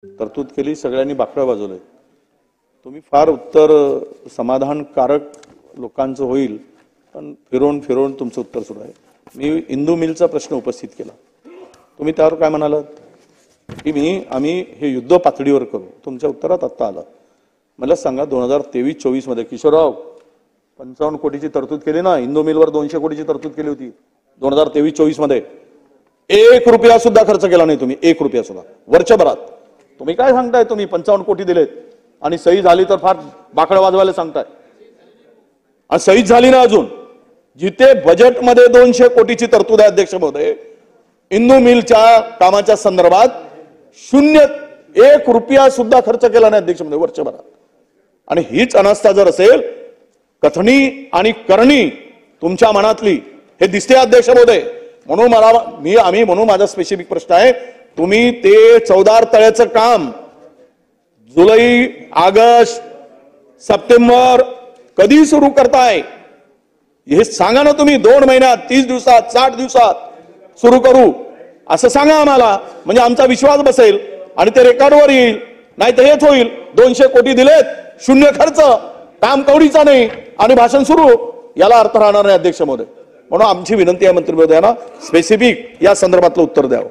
तरतूद केली, सगळ्यांनी बाकडं वाजवले। तुम्ही फार उत्तर समाधानकारक लोकांचं होईल, पण फिरवून फिरवून तुमचं उत्तर सुरू आहे। मी इंदू मिलचा प्रश्न उपस्थित केला, तुम्ही त्यावर काय म्हणालात की आम्ही हे युद्ध पातळीवर करू। तुमच्या उत्तरात आत्ता आलं, मला सांगा 2023-24 मध्ये किशोरराव 55 कोटीची तरतूद केली ना, इंदू मिलवर 200 कोटीची तरतूद केली होती 2023-24 मध्ये। 1 रुपया सुद्धा खर्च केला नाही तुम्ही, 1 रुपया सुद्धा वर्षभरात। तुम्ही काय सांगताय, तुम्ही 55 कोटी दिलेत आणि सही झाली तर फार बाकडं वाजवायला सांगताय, आणि सही झाली ना अजून। जिथे बजेटमध्ये 200 कोटीची तरतूद आहे अध्यक्ष महोदय, इंदू मिलच्या कामाच्या संदर्भात 1 रुपया सुद्धा खर्च केला नाही अध्यक्ष महोदय वर्षभरात। आणि हीच अनास्था जर असेल, कथनी आणि करणी तुमच्या मनातली हे दिसते अध्यक्ष महोदय। म्हणून माझा स्पेसिफिक प्रश्न आहे, तुम्ही ते चौदार तळ्याचं काम जुलै, ऑगस्ट, सप्टेंबर कधी सुरू करताय हे सांगा ना तुम्ही। 2 महिन्यात, 30 दिवसात, 60 दिवसात सुरू करू असं सांगा आम्हाला, म्हणजे आमचा विश्वास बसेल आणि ते रेकॉर्डवर येईल। नाही तर हेच होईल, 200 कोटी दिलेत, 0 खर्च, काम कवडीचा नाही आणि भाषण सुरू, याला अर्थ राहणार नाही अध्यक्ष महोदय। म्हणून आमची विनंती आहे मंत्री महोदयांना, स्पेसिफिक या संदर्भातलं उत्तर द्यावं।